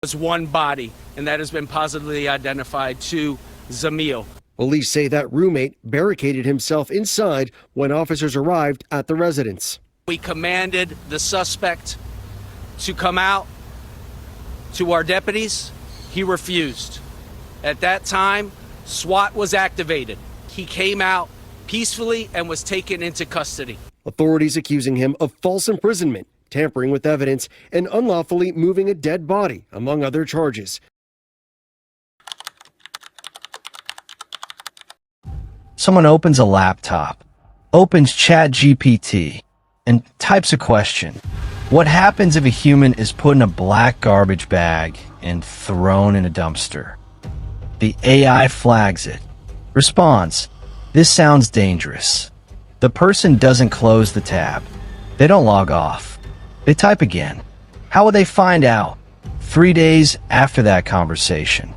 was one body, and that has been positively identified to Zamil. Police say that roommate barricaded himself inside when officers arrived at the residence. We commanded the suspect to come out to our deputies. He refused. At that time, SWAT was activated. He came out peacefully and was taken into custody. Authorities accusing him of false imprisonment, tampering with evidence, and unlawfully moving a dead body, among other charges. Someone opens a laptop, opens ChatGPT, and types a question. What happens if a human is put in a black garbage bag and thrown in a dumpster? The AI flags it. Responds, "This sounds dangerous." The person doesn't close the tab. They don't log off. They type again. How would they find out? 3 days after that conversation,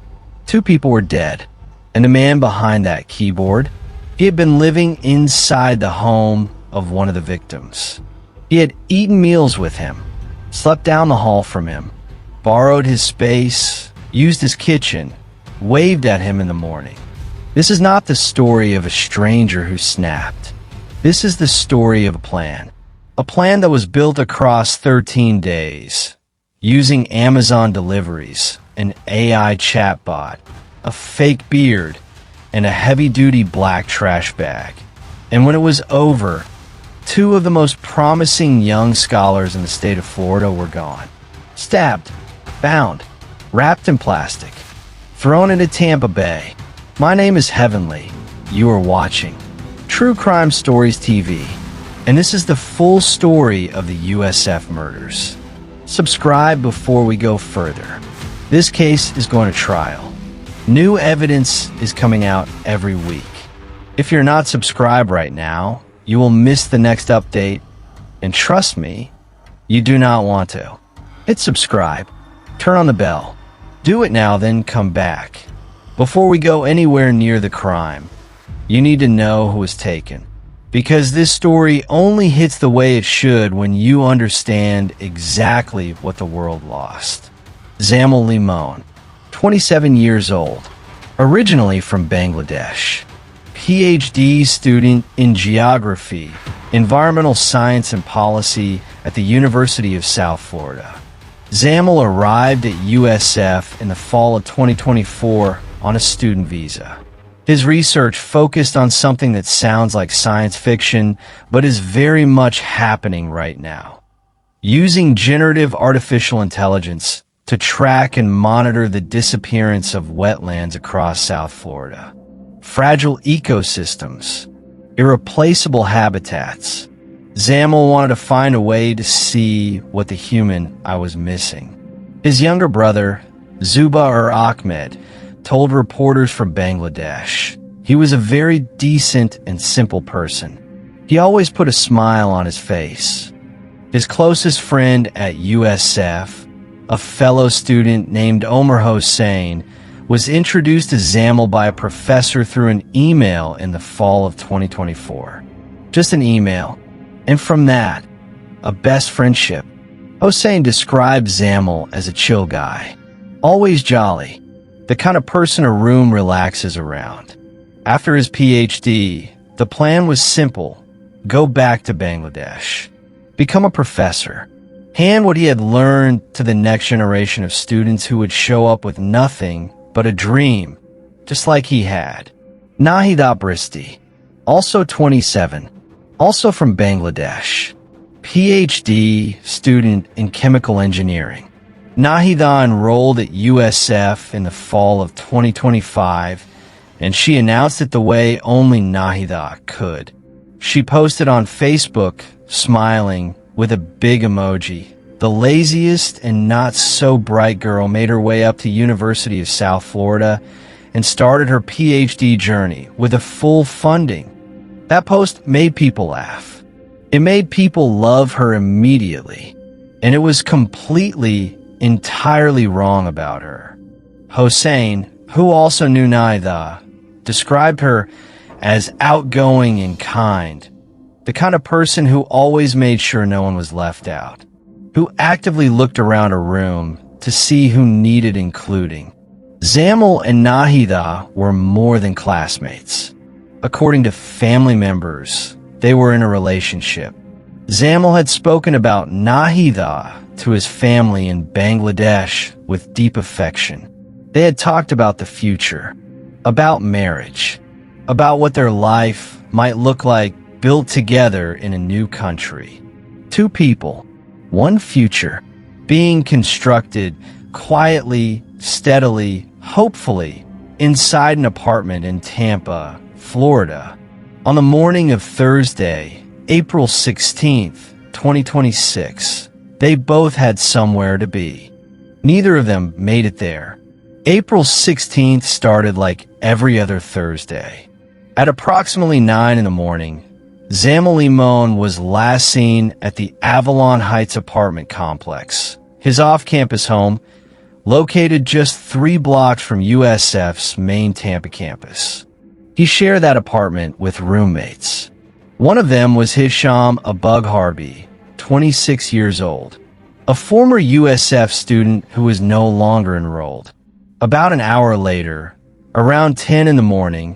2 people were dead, and the man behind that keyboard, he had been living inside the home of one of the victims. He had eaten meals with him, slept down the hall from him, borrowed his space, used his kitchen, waved at him in the morning. This is not the story of a stranger who snapped. This is the story of a plan. A plan that was built across 13 days, using Amazon deliveries, an AI chatbot, a fake beard, and a heavy-duty black trash bag. And when it was over, 2 of the most promising young scholars in the state of Florida were gone. Stabbed, bound, wrapped in plastic, thrown into Tampa Bay. My name is Heavenly. You are watching True Crime Stories TV. And this is the full story of the USF murders. Subscribe before we go further. This case is going to trial. New evidence is coming out every week. If you're not subscribed right now, you will miss the next update. And trust me, you do not want to. Hit subscribe. Turn on the bell. Do it now, then come back. Before we go anywhere near the crime, you need to know who was taken. Because this story only hits the way it should when you understand exactly what the world lost. Zamil Limon, 27 years old, originally from Bangladesh, PhD student in geography, environmental science and policy at the University of South Florida. Zamil arrived at USF in the fall of 2024 on a student visa. His research focused on something that sounds like science fiction, but is very much happening right now. Using generative artificial intelligence to track and monitor the disappearance of wetlands across South Florida. Fragile ecosystems, irreplaceable habitats. Zamil wanted to find a way to see what the human I was missing. His younger brother, Zuba Ahmed, told reporters from Bangladesh he was a very decent and simple person. He always put a smile on his face. His closest friend at USF, a fellow student named Omar Hossein, was introduced to Zamil by a professor through an email in the fall of 2024. Just an email. And from that, a best friendship. Hossein described Zamil as a chill guy, always jolly, the kind of person a room relaxes around. After his PhD, the plan was simple: go back to Bangladesh, become a professor, hand what he had learned to the next generation of students who would show up with nothing but a dream, just like he had. Nahida Bristy, also 27, also from Bangladesh, PhD student in chemical engineering. Nahida enrolled at USF in the fall of 2025, and she announced it the way only Nahida could. She posted on Facebook, smiling, with a big emoji. The laziest and not so bright girl made her way up to University of South Florida and started her PhD journey with a full funding. That post made people laugh. It made people love her immediately, and it was completely entirely wrong about her. Hossein, who also knew Nahida, described her as outgoing and kind, the kind of person who always made sure no one was left out, who actively looked around a room to see who needed including. Zamil and Nahida were more than classmates. According to family members, they were in a relationship. Zamil had spoken about Nahida to his family in Bangladesh with deep affection. They had talked about the future, about marriage, about what their life might look like built together in a new country. Two people, one future, being constructed quietly, steadily, hopefully, inside an apartment in Tampa, Florida. On the morning of Thursday, April 16th, 2026, they both had somewhere to be. Neither of them made it there. April 16th started like every other Thursday. At approximately 9 in the morning, Zamil Limon was last seen at the Avalon Heights apartment complex, his off-campus home, located just 3 blocks from USF's main Tampa campus. He shared that apartment with roommates. One of them was Hisham Abugharbi, 26 years old, a former USF student who was no longer enrolled. About an hour later, around 10 in the morning,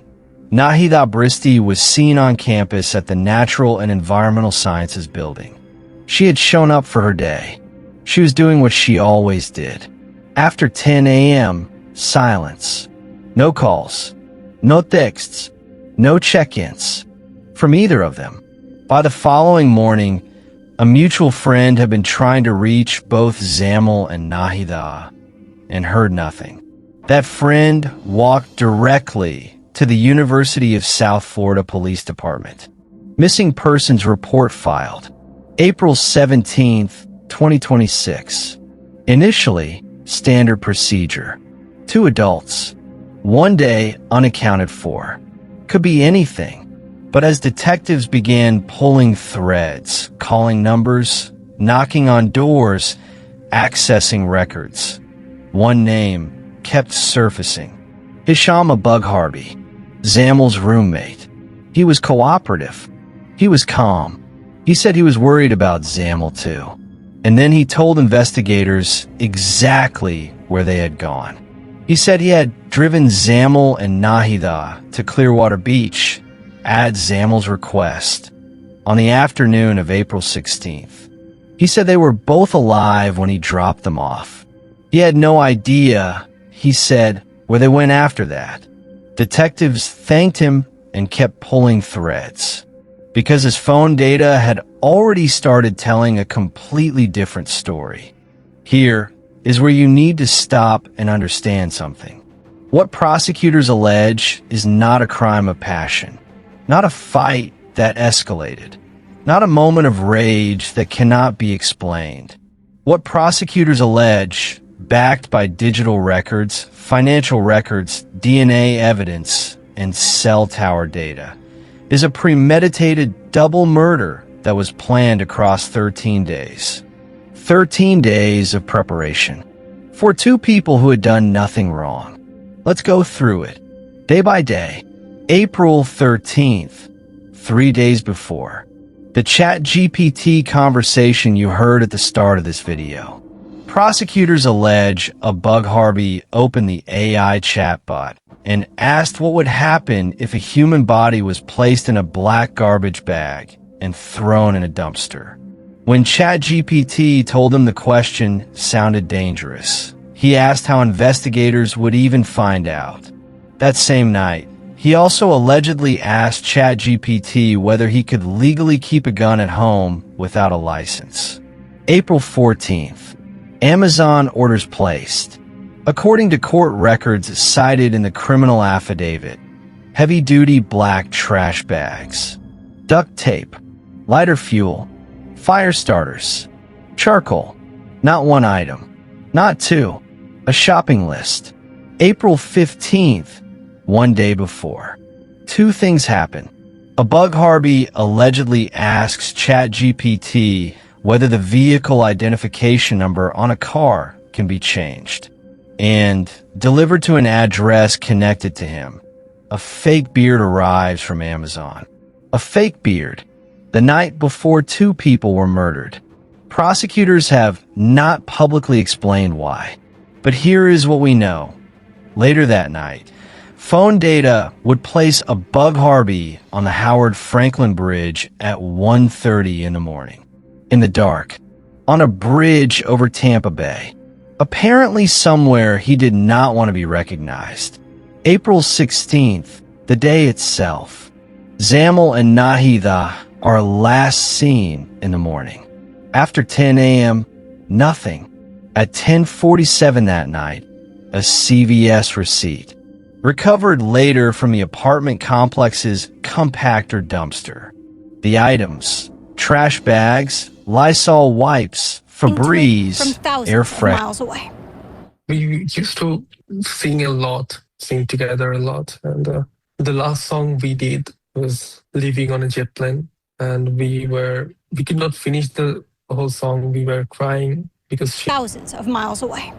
Nahida Bristy was seen on campus at the Natural and Environmental Sciences building. She had shown up for her day. She was doing what she always did. After 10 a.m., silence. No calls, no texts, no check-ins from either of them. By the following morning, a mutual friend had been trying to reach both Zamil and Nahida and heard nothing. That friend walked directly to the University of South Florida Police Department. Missing persons report filed. April 17th, 2026. Initially, standard procedure. 2 adults. 1 day unaccounted for. Could be anything. But as detectives began pulling threads, calling numbers, knocking on doors, accessing records, one name kept surfacing. Hisham Abugharbi, Zamil's roommate. He was cooperative. He was calm. He said he was worried about Zamil too. And then he told investigators exactly where they had gone. He said he had driven Zamil and Nahida to Clearwater Beach at Zamil's request on the afternoon of April 16th. He said they were both alive when he dropped them off. He had no idea, he said, where they went after that. Detectives thanked him and kept pulling threads because his phone data had already started telling a completely different story. Here is where you need to stop and understand something. What prosecutors allege is not a crime of passion, not a fight that escalated, not a moment of rage that cannot be explained. What prosecutors allege, backed by digital records, financial records, DNA evidence, and cell tower data, is a premeditated double murder that was planned across 13 days. 13 days of preparation for 2 people who had done nothing wrong. Let's go through it, day by day. April 13th, 3 days before. The ChatGPT conversation you heard at the start of this video. Prosecutors allege Abugharbi opened the AI chatbot and asked what would happen if a human body was placed in a black garbage bag and thrown in a dumpster. When ChatGPT told him the question sounded dangerous, he asked how investigators would even find out. That same night, he also allegedly asked ChatGPT whether he could legally keep a gun at home without a license. April 14th, Amazon orders placed. According to court records cited in the criminal affidavit, heavy-duty black trash bags, duct tape, lighter fuel, fire starters, charcoal, not 1 item, not 2, a shopping list. April 15th, 1 day before. 2 things happen. Abugharbi allegedly asks ChatGPT whether the vehicle identification number on a car can be changed and delivered to an address connected to him. A fake beard arrives from Amazon. A fake beard. The night before 2 people were murdered. Prosecutors have not publicly explained why, but here is what we know. Later that night, phone data would place a Bug Harvey on the Howard Franklin Bridge at 1:30 in the morning, in the dark, on a bridge over Tampa Bay. Apparently somewhere he did not want to be recognized. April 16th, the day itself, Zamil and Nahida are last seen in the morning. After 10 a.m., nothing. At 10:47 that night, a CVS receipt, recovered later from the apartment complex's compactor dumpster. The items: trash bags, Lysol wipes, Febreze, air freshener. Miles away. We used to sing together a lot. And the last song we did was Living on a Jet Plane. And we could not finish the whole song. We were crying because Thousands of miles away.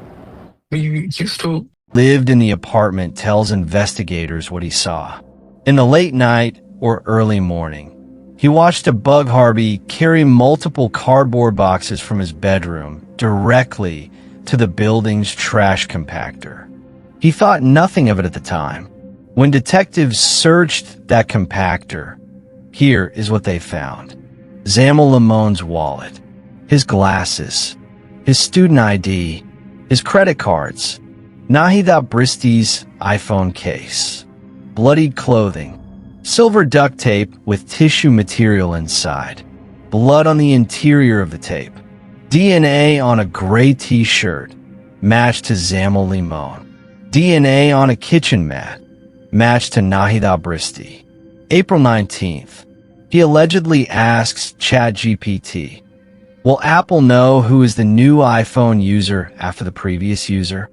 we used to Lived in the apartment tells investigators what he saw. In the late night or early morning, he watched a Bug Harvey carry multiple cardboard boxes from his bedroom directly to the building's trash compactor. He thought nothing of it at the time. When detectives searched that compactor, here is what they found. Zamil Lamone's wallet, his glasses, his student ID, his credit cards, Nahida Bristy's iPhone case, bloodied clothing, silver duct tape with tissue material inside, blood on the interior of the tape, DNA on a gray t-shirt matched to Zamil Limon, DNA on a kitchen mat matched to Nahida Bristy. April 19th, he allegedly asks ChatGPT, will Apple know who is the new iPhone user after the previous user?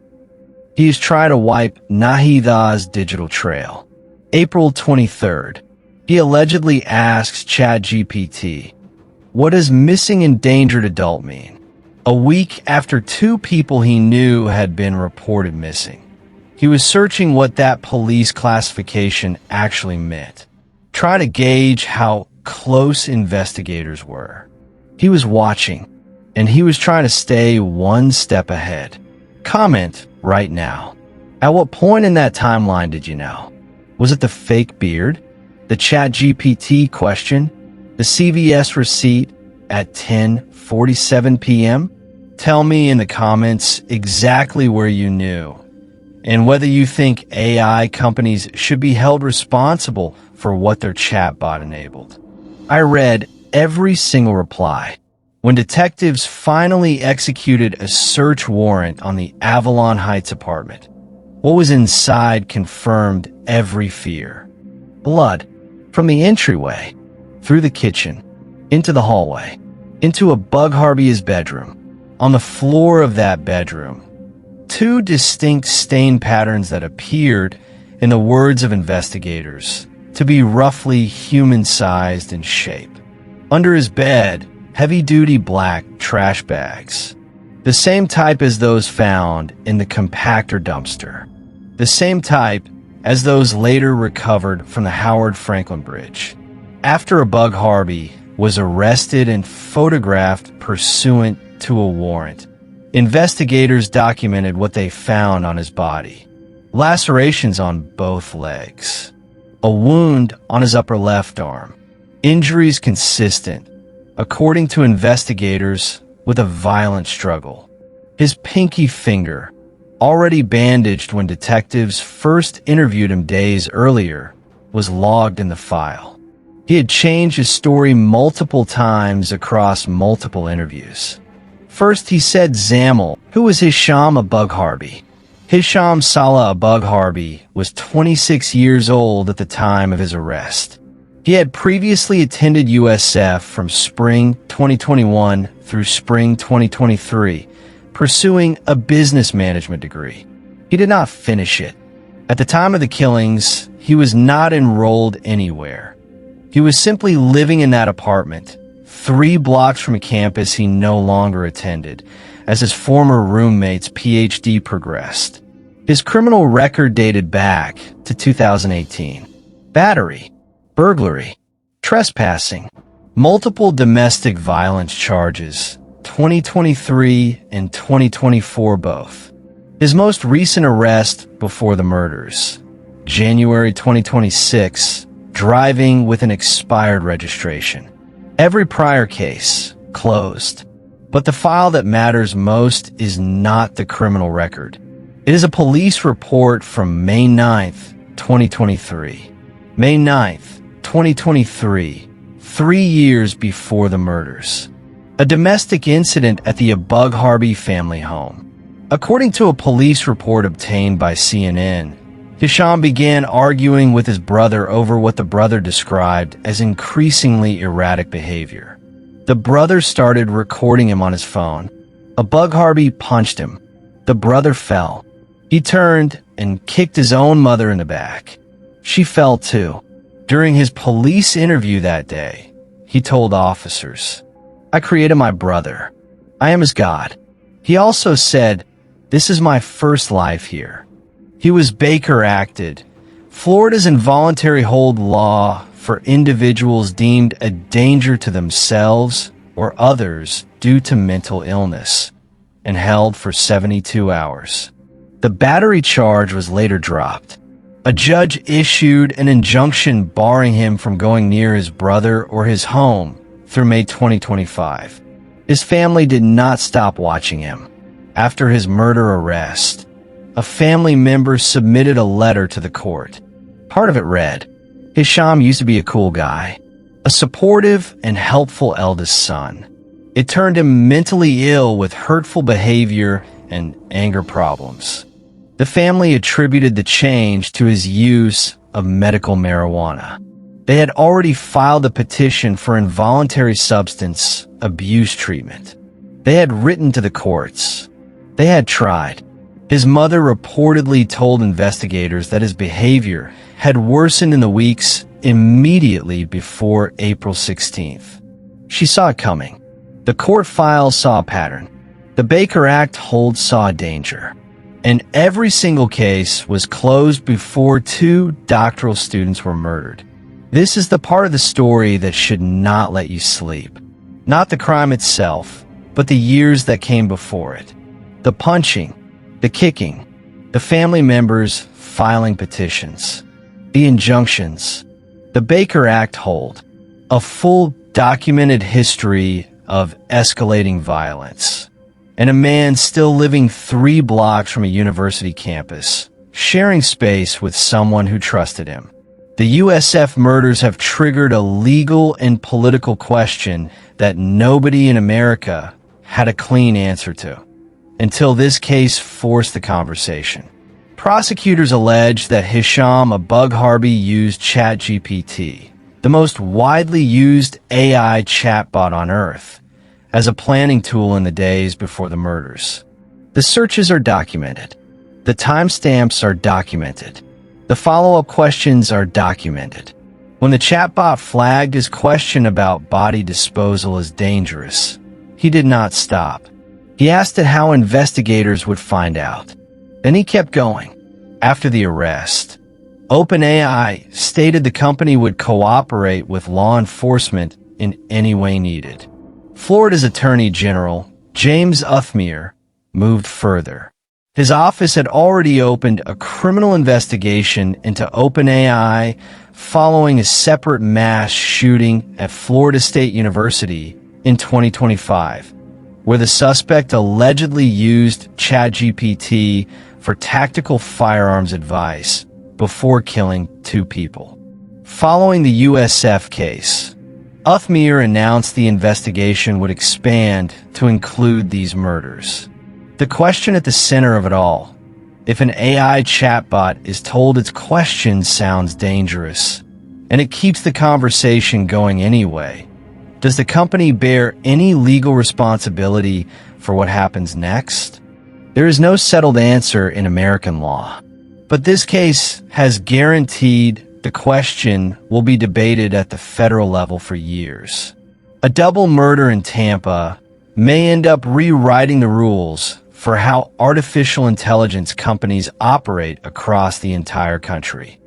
He is trying to wipe Nahida's digital trail. April 23rd, he allegedly asks ChatGPT, what does missing endangered adult mean? A week after two people he knew had been reported missing. He was searching what that police classification actually meant, trying to gauge how close investigators were. He was watching, and he was trying to stay one step ahead. Comment right now. At what point in that timeline did you know? Was it the fake beard? The ChatGPT question? The CVS receipt at 10:47 p.m.? Tell me in the comments exactly where you knew, and whether you think AI companies should be held responsible for what their chatbot enabled. I read every single reply. When detectives finally executed a search warrant on the Avalon Heights apartment, what was inside confirmed every fear. Blood from the entryway, through the kitchen, into the hallway, into a Bug Harvey's bedroom. On the floor of that bedroom, two distinct stain patterns that appeared, in the words of investigators, to be roughly human-sized in shape. Under his bed, heavy-duty black trash bags, the same type as those found in the compactor dumpster, the same type as those later recovered from the Howard Franklin Bridge. After a Bug Harvey was arrested and photographed pursuant to a warrant, investigators documented what they found on his body. Lacerations on both legs, a wound on his upper left arm, injuries consistent, according to investigators, with a violent struggle. His pinky finger, already bandaged when detectives first interviewed him days earlier, was logged in the file. He had changed his story multiple times across multiple interviews. First, he said Zamil, who was Hisham a Bug Harvey. Hisham Salah a Bug Harvey was 26 years old at the time of his arrest. He had previously attended USF from spring 2021 through spring 2023, pursuing a business management degree. He did not finish it. At the time of the killings, he was not enrolled anywhere. He was simply living in that apartment, 3 blocks from a campus he no longer attended, as his former roommate's PhD progressed. His criminal record dated back to 2018. Battery, burglary, trespassing, multiple domestic violence charges, 2023 and 2024 both. His most recent arrest before the murders, January 2026, driving with an expired registration. Every prior case, closed. But the file that matters most is not the criminal record. It is a police report from May 9th, 2023. May 9th, 2023, 3 years before the murders. A domestic incident at the Abug Harby family home. According to a police report obtained by CNN, Hisham began arguing with his brother over what the brother described as increasingly erratic behavior. The brother started recording him on his phone. Abug Harby punched him. The brother fell. He turned and kicked his own mother in the back. She fell too. During his police interview that day, he told officers, "I created my brother. I am his God." He also said, "This is my first life here." He was Baker acted. Florida's involuntary hold law for individuals deemed a danger to themselves or others due to mental illness, and held for 72 hours. The battery charge was later dropped. A judge issued an injunction barring him from going near his brother or his home through May 2025. His family did not stop watching him. After his murder arrest, a family member submitted a letter to the court. Part of it read, "Hisham used to be a cool guy, a supportive and helpful eldest son. It turned him mentally ill with hurtful behavior and anger problems." The family attributed the change to his use of medical marijuana. They had already filed a petition for involuntary substance abuse treatment. They had written to the courts. They had tried. His mother reportedly told investigators that his behavior had worsened in the weeks immediately before April 16th. She saw it coming. The court files saw a pattern. The Baker Act hold saw a danger. And every single case was closed before 2 doctoral students were murdered. This is the part of the story that should not let you sleep. Not the crime itself, but the years that came before it. The punching, the kicking, the family members filing petitions, the injunctions, the Baker Act hold, a full documented history of escalating violence, and a man still living 3 blocks from a university campus, sharing space with someone who trusted him. The USF murders have triggered a legal and political question that nobody in America had a clean answer to, until this case forced the conversation. Prosecutors allege that Hisham Abug Harby used ChatGPT, the most widely used AI chatbot on Earth, as a planning tool in the days before the murders. The searches are documented. The timestamps are documented. The follow-up questions are documented. When the chatbot flagged his question about body disposal as dangerous, he did not stop. He asked it how investigators would find out. Then he kept going. After the arrest, OpenAI stated the company would cooperate with law enforcement in any way needed. Florida's Attorney General, James Uthmere, moved further. His office had already opened a criminal investigation into OpenAI following a separate mass shooting at Florida State University in 2025, where the suspect allegedly used ChatGPT for tactical firearms advice before killing 2 people. Following the USF case, Uthmere announced the investigation would expand to include these murders. The question at the center of it all: if an AI chatbot is told its question sounds dangerous, and it keeps the conversation going anyway, does the company bear any legal responsibility for what happens next? There is no settled answer in American law, but this case has guaranteed the question will be debated at the federal level for years. A double murder in Tampa may end up rewriting the rules for how artificial intelligence companies operate across the entire country.